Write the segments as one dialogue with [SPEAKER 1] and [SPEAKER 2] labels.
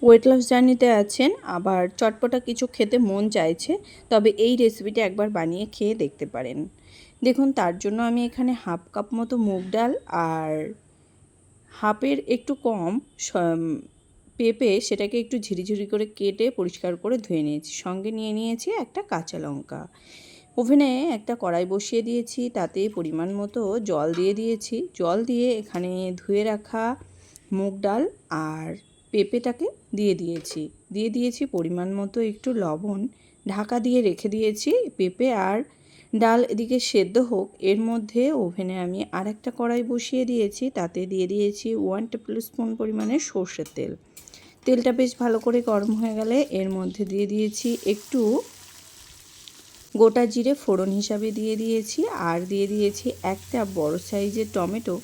[SPEAKER 1] Weight loss জার্নিতে আছেন, আবার চটপটা কিছু খেতে মন চাইছে, তবে এই রেসিপিটা একবার বানিয়ে খেয়ে দেখতে পারেন। দেখুন, তার জন্য আমি এখানে হাফ কাপ মতো মুগ ডাল আর হাফের একটু কম পেঁপে, সেটাকে একটু ঝিরিঝিরি করে কেটে পরিষ্কার করে ধুয়ে নিয়েছি। সঙ্গে নিয়ে নিয়েছি একটা কাঁচা লঙ্কা। ওভেনে একটা কড়াই বসিয়ে দিয়েছি, তাতে পরিমাণ মতো জল দিয়ে দিয়েছি। জল দিয়ে এখানে ধুয়ে রাখা মুগ ডাল আর পেঁপেটাকে দিয়ে দিয়েছি পরিমাণ মতো একটু লবণ। ঢাকা দিয়ে রেখে দিয়েছি। পেঁপে আর ডাল এদিকে সেদ্ধ হোক, এর মধ্যে ওভেনে আমি আর একটা কড়াই বসিয়ে দিয়েছি, তাতে দিয়ে দিয়েছি 1 টেবিল স্পুন পরিমাণে সর্ষের তেল। তেলটা বেশ ভালো করে গরম হয়ে গেলে এর মধ্যে দিয়ে দিয়েছি একটু গোটা জিরে ফোড়ন হিসাবে দিয়ে দিয়েছি, আর দিয়ে দিয়েছি একটা বড় সাইজের টমেটো,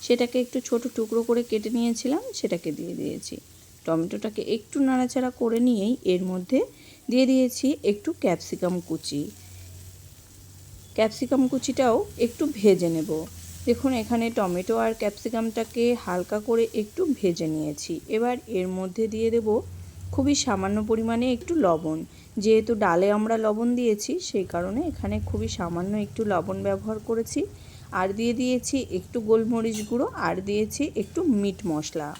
[SPEAKER 1] সেটাকে একটু ছোট টুকরো করে কেটে নিয়েছিলাম, সেটাকে দিয়ে দিয়েছি। টমেটোটাকে একটু নাড়াচাড়া করে নিয়েই এর মধ্যে দিয়ে দিয়েছি একটু ক্যাপসিকাম কুচিটাও একটু ভেজে নেব। দেখুন, এখানে টমেটো আর ক্যাপসিকামটাকে হালকা করে একটু ভেজে নিয়েছি। এবার এর মধ্যে দিয়ে দেব খুবই সামান্য পরিমাণে একটু লবণ। যেহেতু ডালে আমরা লবণ দিয়েছি, সেই কারণে এখানে খুবই সামান্য একটু লবণ ব্যবহার করেছি। আর দিয়ে দিয়েছি একটু গোলমরিচ গুঁড়ো, আর দিয়েছি একটু মিট মশলা।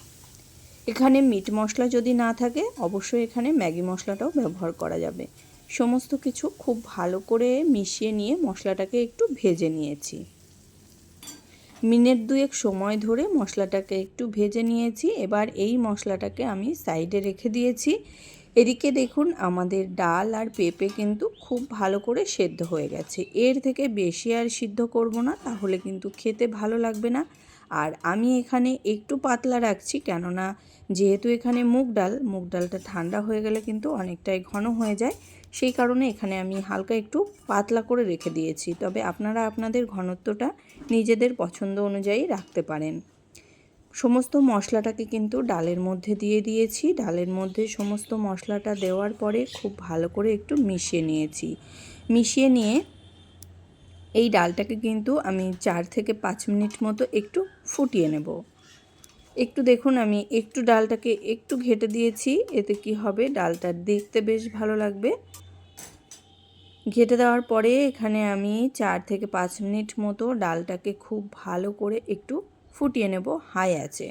[SPEAKER 1] এখানে মিট মশলা যদি না থাকে, অবশ্যই এখানে ম্যাগি মশলাটাও ব্যবহার করা যাবে। সমস্ত কিছু খুব ভালো করে মিশিয়ে নিয়ে মশলাটাকে একটু ভেজে নিয়েছি। মিনিট দুয়েক সময় ধরে মশলাটাকে একটু ভেজে নিয়েছি। এবার এই মশলাটাকে আমি সাইডে রেখে দিয়েছি। এদিকে দেখুন, আমাদের ডাল আর পেঁপে কিন্তু খুব ভালো করে সেদ্ধ হয়ে গেছে। এর থেকে বেশি আর সিদ্ধ করব না, তাহলে কিন্তু খেতে ভালো লাগবে না। আর আমি এখানে একটু পাতলা রাখছি, কেননা যেহেতু এখানে মুগ ডালটা ঠান্ডা হয়ে গেলে কিন্তু অনেকটাই ঘন হয়ে যায়। সেই কারণে এখানে আমি হালকা একটু পাতলা করে রেখে দিয়েছি। তবে আপনারা আপনাদের ঘনত্বটা নিজেদের পছন্দ অনুযায়ী রাখতে পারেন। সমস্ত মশলাটাকে কিন্তু ডালের মধ্যে দিয়ে দিয়েছি। ডালের মধ্যে সমস্ত মশলাটা দেওয়ার পরে খুব ভালো করে একটু মিশিয়ে নিয়েছি। মিশিয়ে নিয়ে এই ডালটাকে কিন্তু আমি 4 থেকে 5 মিনিট মতো একটু ফুটিয়ে নেব। একটু দেখুন, আমি একটু ডালটাকে একটু ঘেঁটে দিয়েছি। এতে কি হবে, ডালটা দেখতে বেশ ভালো লাগবে। ঘেঁটে দেওয়ার পরে এখানে আমি 4 থেকে 5 মিনিট মতো ডালটাকে খুব ভালো করে একটু ফুটিয়ে নেব হাই আঁচে।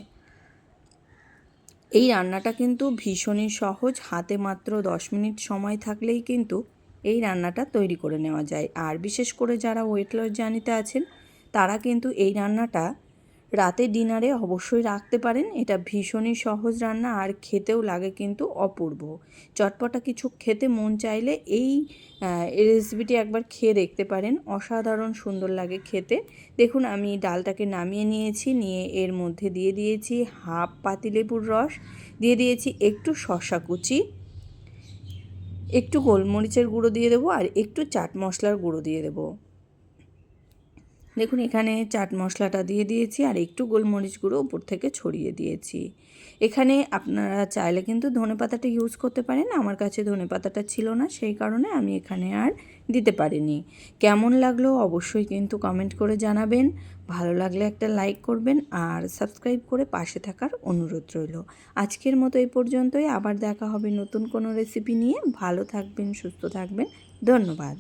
[SPEAKER 1] এই রান্নাটা কিন্তু ভীষণই সহজ, হাতে মাত্র 10 মিনিট সময় থাকলেই কিন্তু এই রান্নাটা তৈরি করে নেওয়া যায়। আর বিশেষ করে যারা ওয়েট লস জার্নিতে আছেন, তারা কিন্তু এই রান্নাটা রাতে ডিনারে অবশ্যই রাখতে পারেন। এটা ভীষণই সহজ রান্না, আর খেতেও লাগে কিন্তু অপূর্ব। চটপটা কিছু খেতে মন চাইলে এই রেসিপিটি একবার খেয়ে দেখতে পারেন, অসাধারণ সুন্দর লাগে খেতে। দেখুন, আমি ডালটাকে নামিয়ে নিয়েছি, নিয়ে এর মধ্যে দিয়ে দিয়েছি হাফ পাতিলেবুর রস, দিয়ে দিয়েছি একটু শসা কুচি, একটু গোলমরিচের গুঁড়ো দিয়ে দেবো, আর একটু চাট মশলার গুঁড়ো দিয়ে দেবো। দেখুন, এখানে চাট মশলাটা দিয়ে দিয়েছি, আর একটু গোলমরিচ গুঁড়ো উপর থেকে ছড়িয়ে দিয়েছি। এখানে আপনারা চাইলে কিন্তু ধনেপাতাটা ইউজ করতে পারেন। আমার কাছে ধনেপাতাটা ছিল না, সেই কারণে আমি এখানে আর দিতে পারিনি। কেমন লাগলো অবশ্যই কিন্তু কমেন্ট করে জানাবেন। ভালো লাগলে একটা লাইক করবেন, আর সাবস্ক্রাইব করে পাশে থাকার অনুরোধ রইল। আজকের মতো এই পর্যন্তই। আবার দেখা হবে নতুন কোনো রেসিপি নিয়ে। ভালো থাকবেন, সুস্থ থাকবেন। ধন্যবাদ।